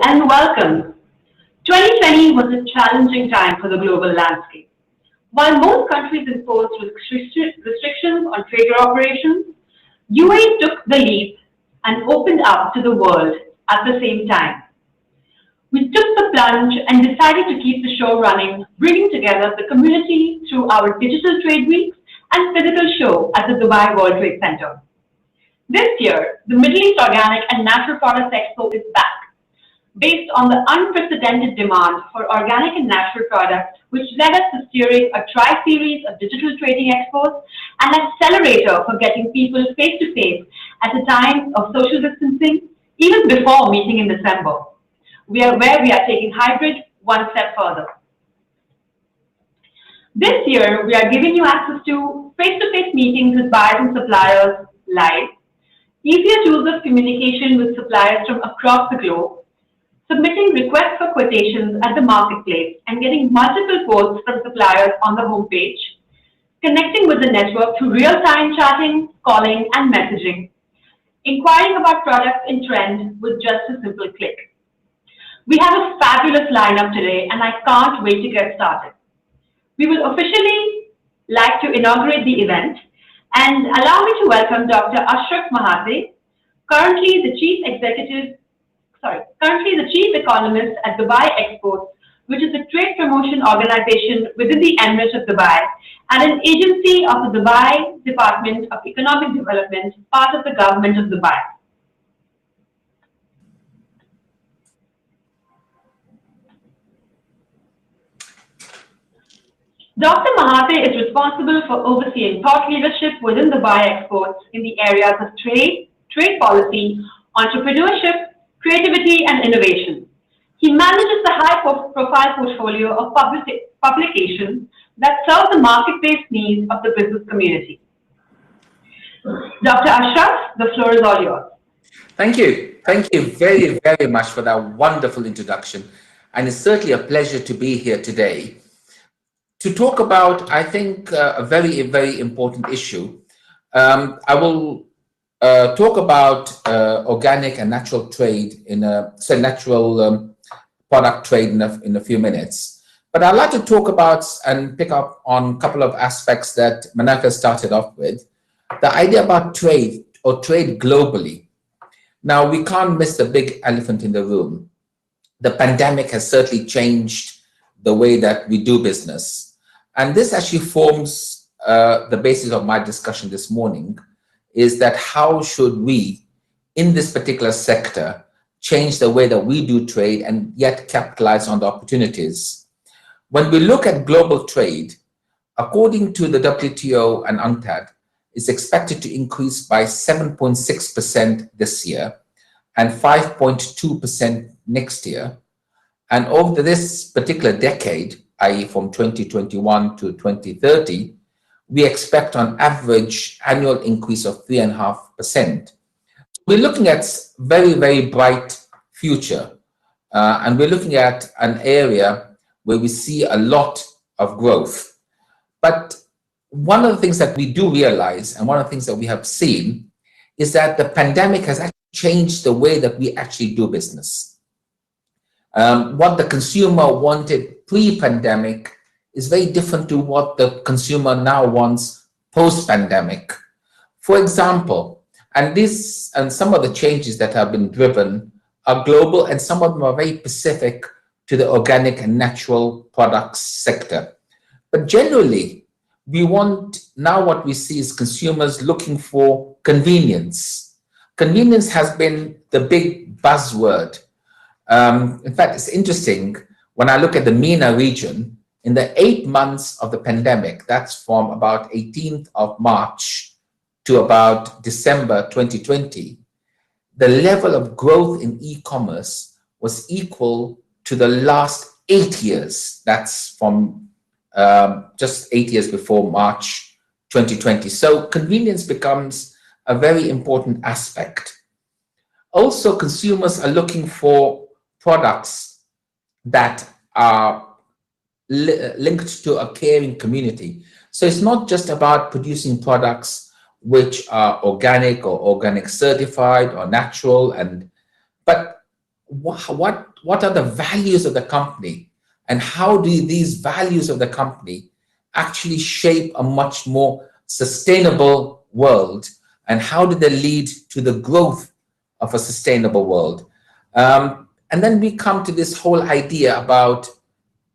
Hello and welcome. 2020 was a challenging time for the global landscape. While most countries imposed restrictions on trade operations, UAE took the leap and opened up to the world at the same time. We took the plunge and decided to keep the show running, bringing together the community through our digital trade weeks and physical show at the Dubai World Trade Center. This year, the Middle East Organic and Natural Products Expo is back, based on the unprecedented demand for organic and natural products, which led us to steering a tri-series of digital trading expos, an accelerator for getting people face-to-face at a time of social distancing, even before meeting in December. We are taking hybrid one step further. This year, we are giving you access to face-to-face meetings with buyers and suppliers live, easier tools of communication with suppliers from across the globe, submitting requests for quotations at the marketplace and getting multiple quotes from suppliers on the homepage, connecting with the network through real-time chatting, calling, and messaging, inquiring about products in trend with just a simple click. We have a fabulous lineup today, and I can't wait to get started. We will officially like to inaugurate the event, and allow me to welcome Dr. Ashraf Mahate, currently the Chief Economist at Dubai Expo, which is a trade promotion organization within the Emirate of Dubai and an agency of the Dubai Department of Economic Development, part of the government of Dubai. Dr. Mahate is responsible for overseeing thought leadership within Dubai Exports in the areas of trade, trade policy, entrepreneurship, creativity, and innovation. He manages the high-profile portfolio of publications that serve the market-based needs of the business community. Dr. Ashraf, the floor is all yours. Thank you. Thank you very, very much for that wonderful introduction. And it's certainly a pleasure to be here today to talk about, I think, a very, very important issue. I will talk about organic and natural trade natural product trade in a few minutes. But I'd like to talk about and pick up on a couple of aspects that Manaka started off with. The idea about trade or trade globally. Now, we can't miss the big elephant in the room. The pandemic has certainly changed the way that we do business. And this actually forms the basis of my discussion this morning, is that how should we, in this particular sector, change the way that we do trade and yet capitalize on the opportunities. When we look at global trade, according to the WTO and UNCTAD, it's expected to increase by 7.6% this year and 5.2% next year. And over this particular decade, i.e. from 2021 to 2030, we expect on average annual increase of 3.5%. We're looking at very, very bright future. And we're looking at an area where we see a lot of growth. But one of the things that we do realize, and one of the things that we have seen, is that the pandemic has actually changed the way that we actually do business. What the consumer wanted pre-pandemic is very different to what the consumer now wants post-pandemic. For example, and some of the changes that have been driven are global, and some of them are very specific to the organic and natural products sector. But generally, what we see is consumers looking for convenience. Convenience has been the big buzzword. In fact, it's interesting, when I look at the MENA region, in the 8 months of the pandemic, that's from about 18th of March to about December 2020, the level of growth in e-commerce was equal to the last 8 years. That's from just 8 years before March 2020. So convenience becomes a very important aspect. Also, consumers are looking for products that are linked to a caring community. So it's not just about producing products which are organic or organic certified or natural, but what what are the values of the company, and how do these values of the company actually shape a much more sustainable world, and how do they lead to the growth of a sustainable world? And then we come to this whole idea about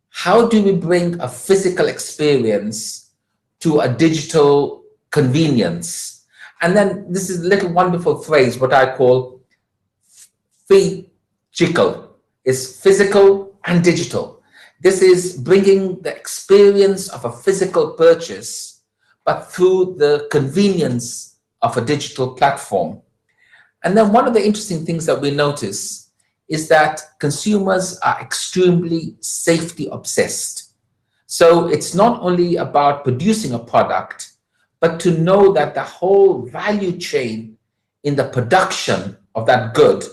how do we bring a physical experience to a digital convenience? And then this is a little wonderful phrase, what I call phygical, is physical and digital. This is bringing the experience of a physical purchase, but through the convenience of a digital platform. And then one of the interesting things that we notice is that consumers are extremely safety obsessed. So it's not only about producing a product, but to know that the whole value chain in the production of that good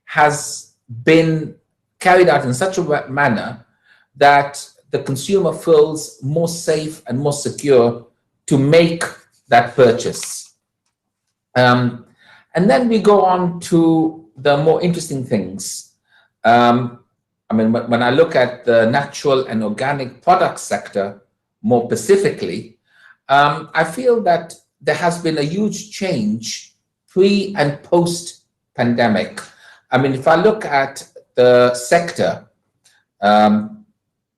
has been carried out in such a manner that the consumer feels more safe and more secure to make that purchase. And then we go on to the more interesting things. I mean, when I look at the natural and organic product sector more specifically, I feel that there has been a huge change pre and post pandemic. I mean, if I look at the sector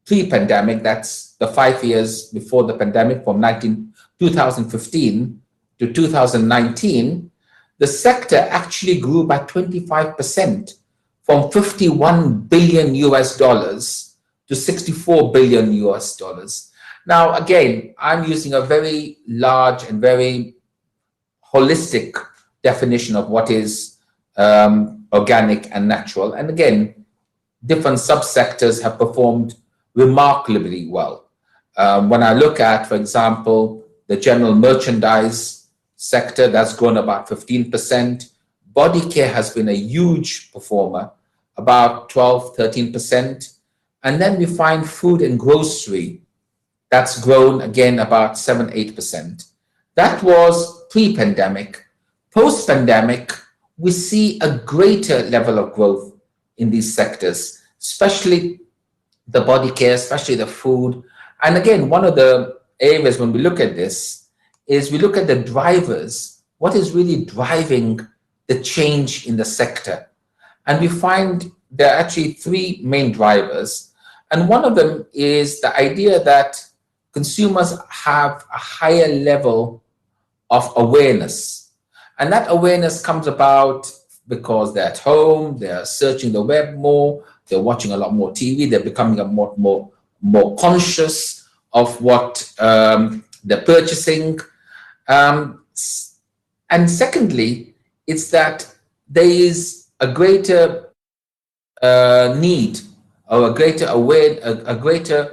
pre-pandemic, that's the 5 years before the pandemic, from 2015 to 2019, the sector actually grew by 25%, from 51 billion US dollars to 64 billion US dollars. Now, again, I'm using a very large and very holistic definition of what is organic and natural. And again, different subsectors have performed remarkably well. When I look at, for example, the general merchandise sector, that's grown about 15%. Body care has been a huge performer, about 12, 13%. And then we find food and grocery, that's grown again about 7, 8%. That was pre-pandemic. Post-pandemic, we see a greater level of growth in these sectors, especially the body care, especially the food. And again, one of the areas when we look at this is we look at the drivers, what is really driving the change in the sector. And we find there are actually three main drivers. And one of them is the idea that consumers have a higher level of awareness. And that awareness comes about because they're at home, they're searching the web more, they're watching a lot more TV, they're becoming a more conscious of what they're purchasing. And secondly, it's that there is a greater need or a greater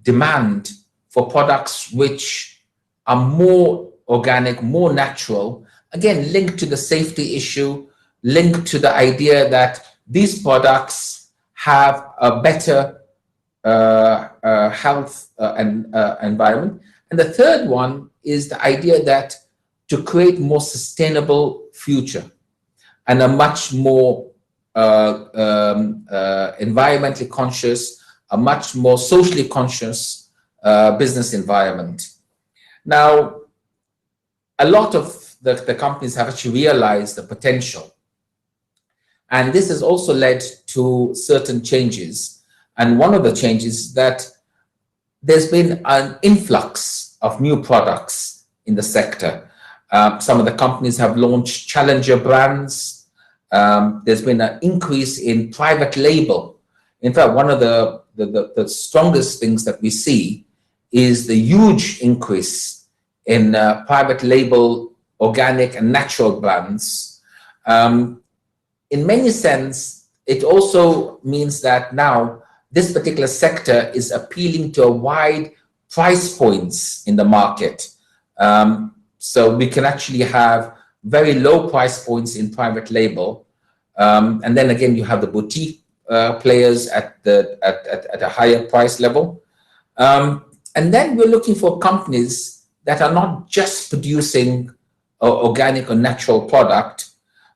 demand for products which are more organic, more natural, again, linked to the safety issue, linked to the idea that these products have a better health and environment. And the third one is the idea that to create more sustainable future and a much more environmentally conscious, a much more socially conscious business environment. Now, a lot of the companies have actually realized the potential. And this has also led to certain changes. And one of the changes is that there's been an influx of new products in the sector. Some of the companies have launched challenger brands. There's been an increase in private label. In fact, one of the strongest things that we see is the huge increase in private label organic and natural brands. In many sense, it also means that now this particular sector is appealing to a wide price points in the market. So we can actually have very low price points in private label. And then again, you have the boutique players at a higher price level. And then we're looking for companies that are not just producing organic or natural product,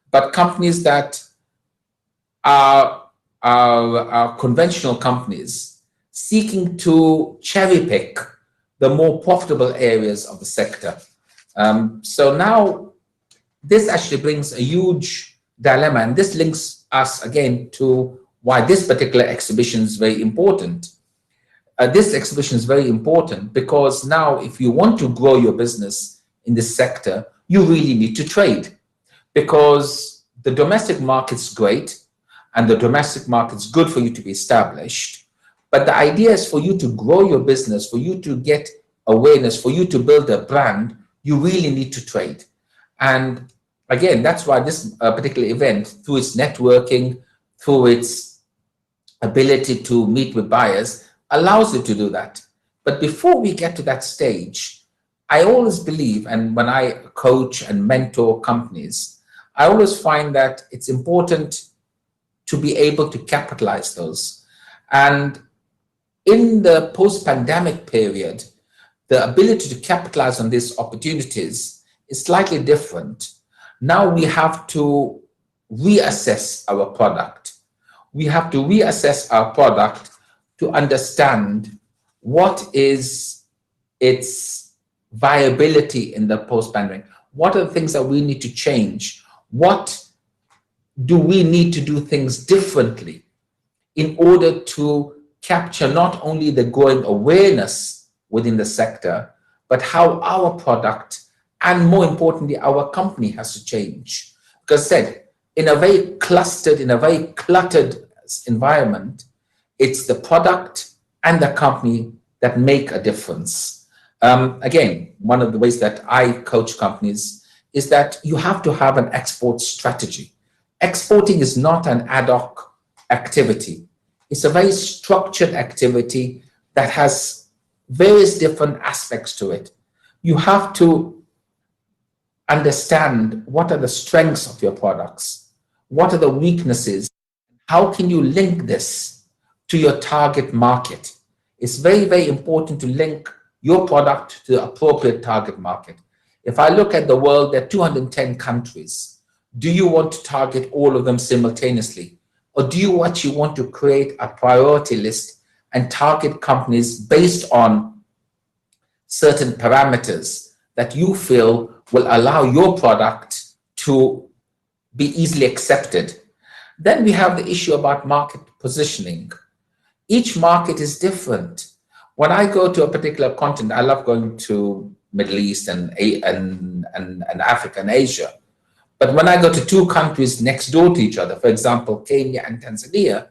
but companies that are our conventional companies seeking to cherry pick the more profitable areas of the sector. So now this actually brings a huge dilemma, and this links us again to why this particular exhibition is very important. This exhibition is very important because now if you want to grow your business in this sector, you really need to trade, because the domestic market's great and the domestic market's good for you to be established. But the idea is for you to grow your business, for you to get awareness, for you to build a brand, you really need to trade. And again, that's why this particular event, through its networking, through its ability to meet with buyers, allows you to do that. But before we get to that stage, I always believe, and when I coach and mentor companies, I always find that it's important to be able to capitalize those. And in the post-pandemic period, the ability to capitalize on these opportunities is slightly different. Now we have to reassess our product. We have to reassess our product to understand what is its viability in the post-pandemic. What are the things that we need to change? What do we need to do things differently in order to capture not only the growing awareness within the sector, but how our product and, more importantly, our company has to change? Because said, in a very clustered, in a very cluttered environment, it's the product and the company that make a difference. Again, one of the ways that I coach companies is that you have to have an export strategy. Exporting is not an ad hoc activity. It's a very structured activity that has various different aspects to it. You have to understand what are the strengths of your products, what are the weaknesses, how can you link this to your target market. It's very, very important to link your product to the appropriate target market. If I look at the world, there are 210 countries. Do you want to target all of them simultaneously? Or do you actually want to create a priority list and target companies based on certain parameters that you feel will allow your product to be easily accepted? Then we have the issue about market positioning. Each market is different. When I go to a particular continent, I love going to Middle East and Africa and Asia. But when I go to two countries next door to each other, for example, Kenya and Tanzania,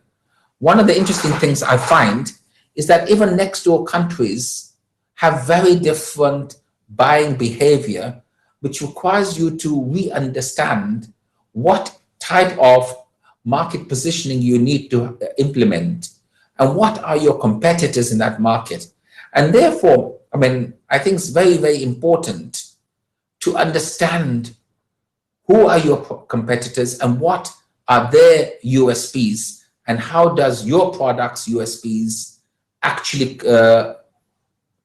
one of the interesting things I find is that even next door countries have very different buying behavior, which requires you to re-understand what type of market positioning you need to implement and what are your competitors in that market. And therefore, I think it's very, very important to understand who are your competitors and what are their USPs, and how does your product's USPs actually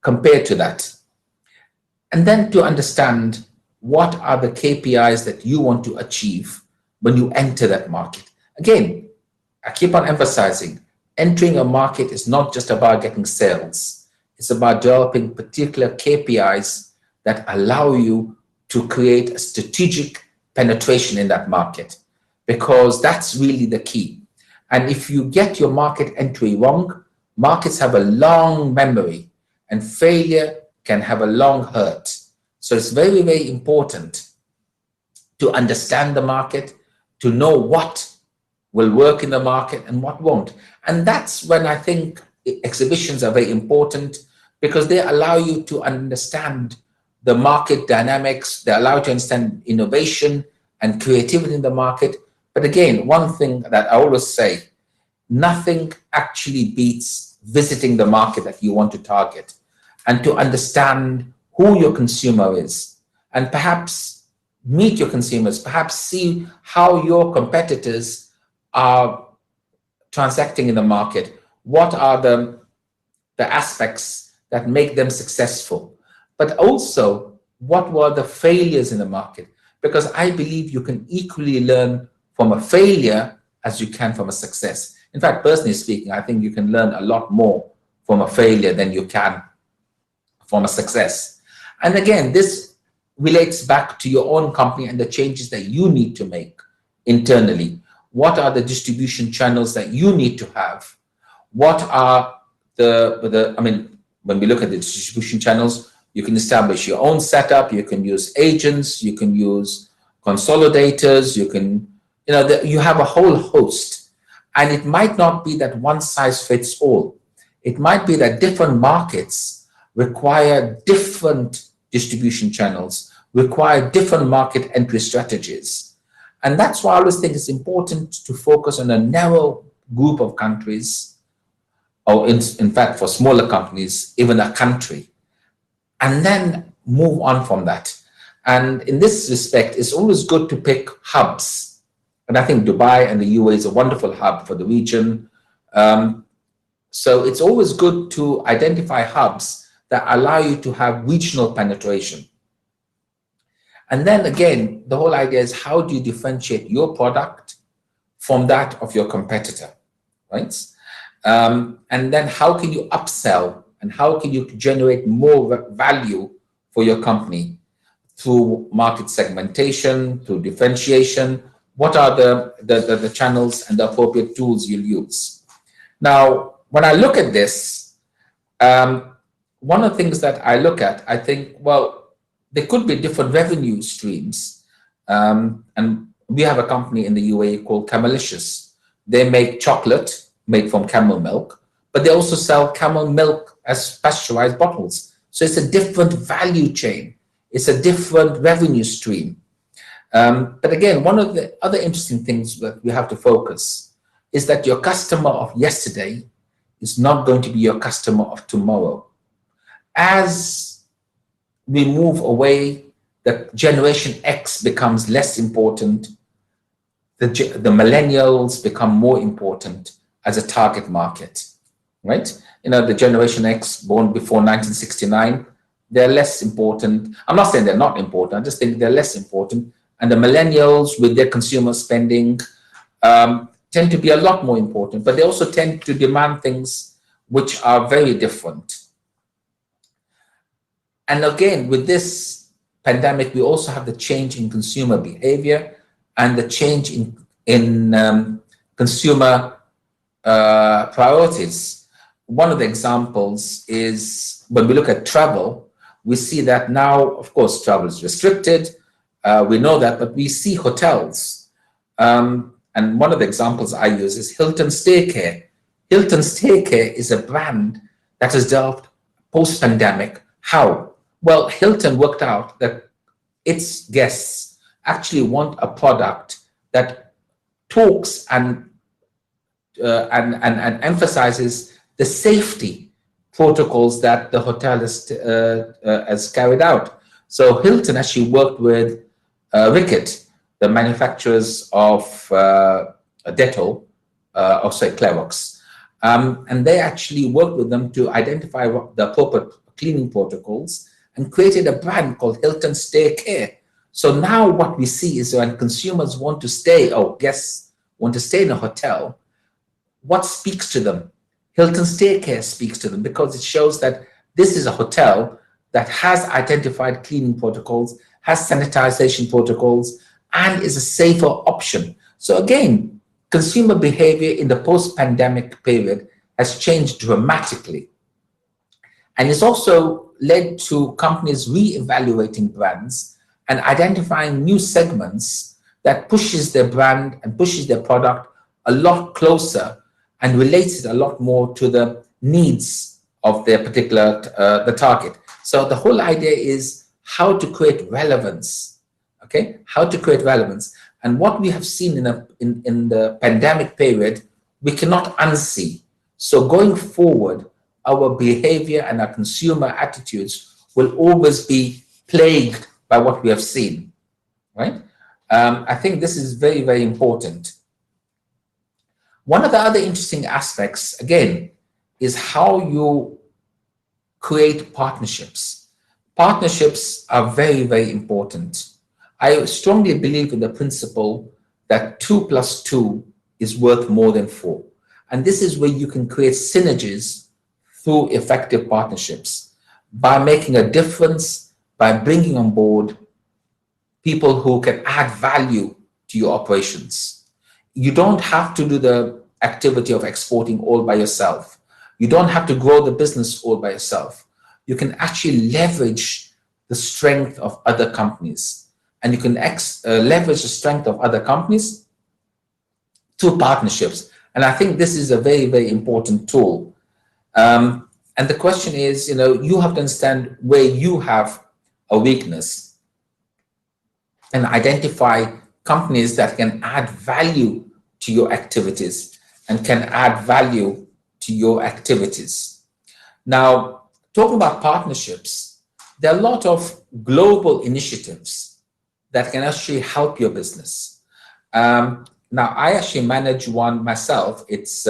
compare to that. And then to understand what are the KPIs that you want to achieve when you enter that market. Again, I keep on emphasizing, entering a market is not just about getting sales. It's about developing particular KPIs that allow you to create a strategic penetration in that market, because that's really the key. And if you get your market entry wrong, markets have a long memory and failure can have a long hurt. So it's very, very important to understand the market, to know what will work in the market and what won't. And that's when I think exhibitions are very important, because they allow you to understand the market dynamics, they allow you to understand innovation and creativity in the market. But again, one thing that I always say, nothing actually beats visiting the market that you want to target and to understand who your consumer is, and perhaps meet your consumers, perhaps see how your competitors are transacting in the market. What are the aspects that make them successful? But also, what were the failures in the market? Because I believe you can equally learn from a failure as you can from a success. In fact, personally speaking, I think you can learn a lot more from a failure than you can from a success. And again, this relates back to your own company and the changes that you need to make internally. What are the distribution channels that you need to have? What are I mean, when we look at the distribution channels, you can establish your own setup, you can use agents, you can use consolidators, you can, you have a whole host. And it might not be that one size fits all. It might be that different markets require different distribution channels, require different market entry strategies. And that's why I always think it's important to focus on a narrow group of countries, or in fact, for smaller companies, even a country, and then move on from that. And in this respect, it's always good to pick hubs. And I think Dubai and the UAE is a wonderful hub for the region. So it's always good to identify hubs that allow you to have regional penetration. And then again, the whole idea is, how do you differentiate your product from that of your competitor, right? And then how can you upsell and how can you generate more value for your company through market segmentation, through differentiation? What are the channels and the appropriate tools you'll use? Now, when I look at this, one of the things that I look at, I think, well, there could be different revenue streams. And we have a company in the UAE called Camelicious. They make chocolate made from camel milk, but they also sell camel milk as pasteurized bottles. So it's a different value chain. It's a different revenue stream. But again, one of the other interesting things that we have to focus is that your customer of yesterday is not going to be your customer of tomorrow. As we move away, the generation X becomes less important. The millennials become more important as a target market, right? The generation X born before 1969, they're less important. I'm not saying they're not important. I just think they're less important. And the millennials with their consumer spending tend to be a lot more important, but they also tend to demand things which are very different. And again, with this pandemic, we also have the change in consumer behavior and the change in consumer priorities. One of the examples is when we look at travel, we see that now, of course, travel is restricted. We know that, but we see hotels. And one of the examples I use is Hilton Stay Care. Hilton Stay Care is a brand that has developed post-pandemic. How? Well, Hilton worked out that its guests actually want a product that talks and emphasizes the safety protocols that the hotel has carried out. So Hilton actually worked with Ricket, the manufacturers of Dettol, Clorox, and they actually worked with them to identify the appropriate cleaning protocols and created a brand called Hilton Stay Care. So now what we see is when consumers want to stay, or guests want to stay in a hotel, what speaks to them? Hilton Stay Care speaks to them because it shows that this is a hotel that has identified cleaning protocols, has sanitization protocols, and is a safer option. So again, consumer behavior in the post-pandemic period has changed dramatically. And it's also led to companies re-evaluating brands and identifying new segments that pushes their brand and pushes their product a lot closer and relates it a lot more to the needs of their particular the target. So the whole idea is how to create relevance, okay? How to create relevance. And what we have seen in the pandemic period, we cannot unsee. So going forward, our behavior and our consumer attitudes will always be plagued by what we have seen, right? I think this is very, very important. One of the other interesting aspects, again, is how you create partnerships. Partnerships are very, very important. I strongly believe in the principle that 2 + 2 is worth more than 4. And this is where you can create synergies through effective partnerships by making a difference, by bringing on board people who can add value to your operations. You don't have to do the activity of exporting all by yourself. You don't have to grow the business all by yourself. You can actually leverage the strength of other companies, and you can leverage the strength of other companies through partnerships. And I think this is a very, very important tool. And the question is, you have to understand where you have a weakness and identify companies that can add value to your activities and can add value to your activities. Now, talking about partnerships, there are a lot of global initiatives that can actually help your business. Now, I actually manage one myself. It's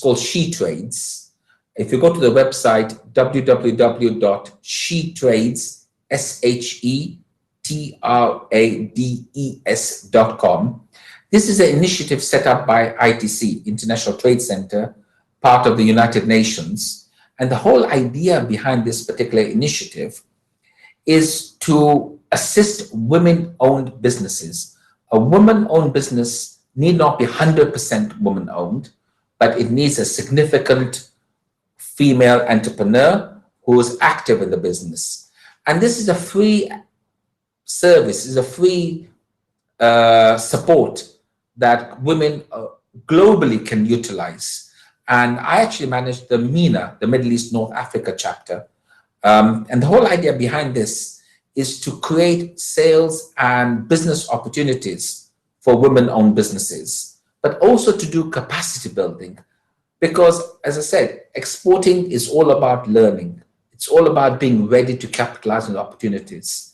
called She Trades. If you go to the website, shetrades.com, this is an initiative set up by ITC, International Trade Center, part of the United Nations. And the whole idea behind this particular initiative is to assist women-owned businesses. A woman-owned business need not be 100% woman-owned, but it needs a significant female entrepreneur who is active in the business. And this is a free service, is a free support that women globally can utilize. And I actually manage the MENA, the Middle East North Africa chapter. And the whole idea behind this is to create sales and business opportunities for women-owned businesses, but also to do capacity building. Because, as I said, exporting is all about learning. It's all about being ready to capitalize on the opportunities.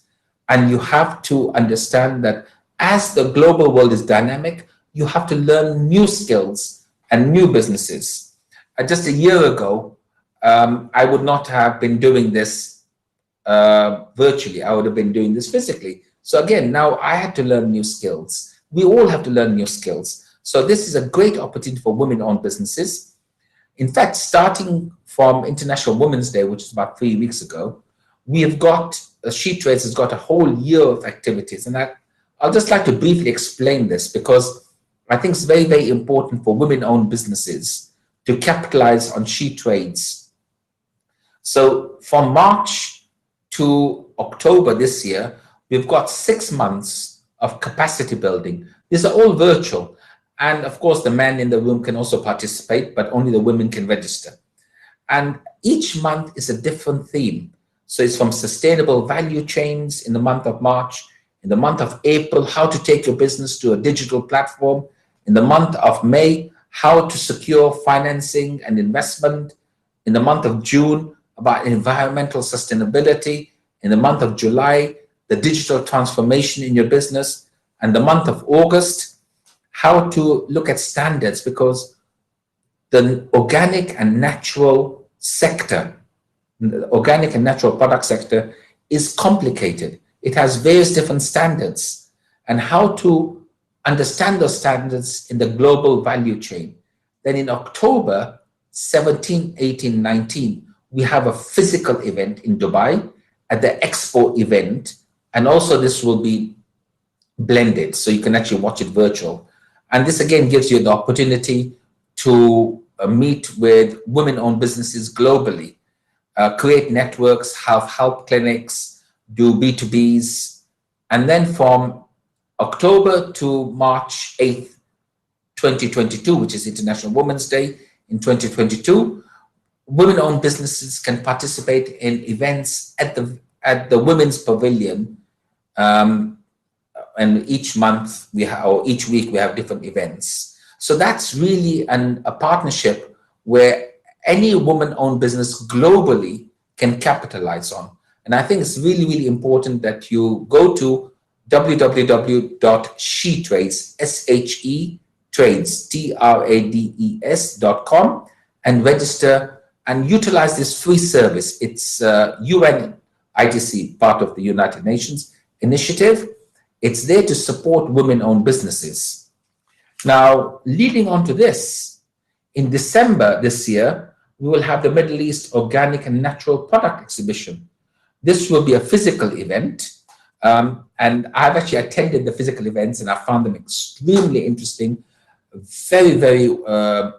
And you have to understand that as the global world is dynamic, you have to learn new skills and new businesses. Just a year ago, I would not have been doing this virtually. I would have been doing this physically. So again, now I had to learn new skills. We all have to learn new skills. So this is a great opportunity for women-owned businesses. In fact, starting from International Women's Day, which is about 3 weeks ago, we have got, She Trades has got a whole year of activities. And I'll just like to briefly explain this because I think it's very, very important for women-owned businesses to capitalize on She Trades. So from March to October this year, we've got 6 months of capacity building. These are all virtual. And of course, the men in the room can also participate, but only the women can register. And each month is a different theme. So it's from sustainable value chains in the month of March, in the month of April, how to take your business to a digital platform, in the month of May, how to secure financing and investment, in the month of June, about environmental sustainability, in the month of July, the digital transformation in your business, and the month of August, how to look at standards, because the organic and natural sector, the organic and natural product sector is complicated. It has various different standards, and how to understand those standards in the global value chain. Then in October 17, 18, 19, we have a physical event in Dubai at the Expo event, and also this will be blended, so you can actually watch it virtual. And this again gives you the opportunity to meet with women-owned businesses globally, create networks, have help clinics, do B2Bs. And then from October to March 8th, 2022, which is International Women's Day in 2022, women-owned businesses can participate in events at the Women's Pavilion. And each month or each week we have different events. So that's really a partnership where any woman-owned business globally can capitalize on. And I think it's really, really important that you go to www.shetrades, SHEtrades.com and register and utilize this free service. It's UN ITC, part of the United Nations initiative. It's there to support women-owned businesses. Now, leading on to this in December this year, we will have the Middle East Organic and Natural Product Exhibition. This will be a physical event. And I've actually attended the physical events and I found them extremely interesting, very, very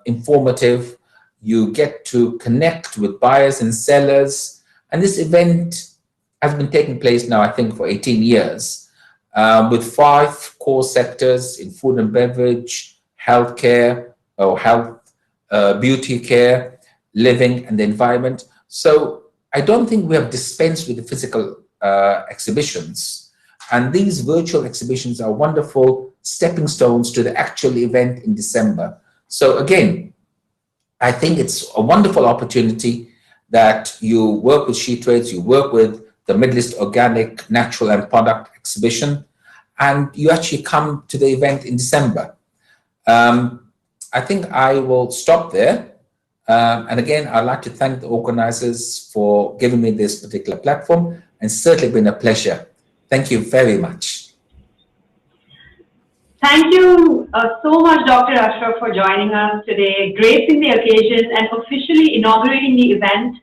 informative. You get to connect with buyers and sellers. And this event has been taking place now, I think, for 18 years, with 5 core sectors in food and beverage, healthcare, or health, beauty care, living, and the environment. So I don't think we have dispensed with the physical exhibitions. And these virtual exhibitions are wonderful stepping stones to the actual event in December. So again, I think it's a wonderful opportunity that you work with SheTrades, you work with the Middle East Organic, Natural and Product Exhibition, and you actually come to the event in December. I think I will stop there. And again, I'd like to thank the organizers for giving me this particular platform, and certainly been a pleasure. Thank you very much. Thank you so much, Dr. Ashraf, for joining us today, gracing the occasion and officially inaugurating the event.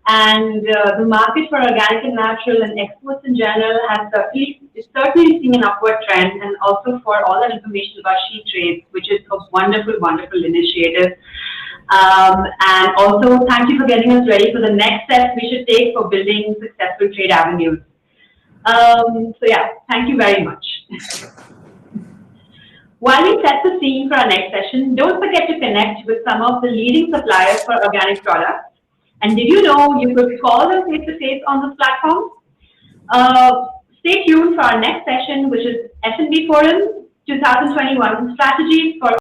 And the market for organic and natural and exports in general has certainly seen an upward trend, and also for all that information about SheTrades, which is a wonderful, wonderful initiative. And also, thank you for getting us ready for the next steps we should take for building successful trade avenues. So yeah, thank you very much. While we set the scene for our next session, don't forget to connect with some of the leading suppliers for organic products. And did you know you could call them face-to-face on this platform? Stay tuned for our next session, which is S&B Forum 2021 Strategies for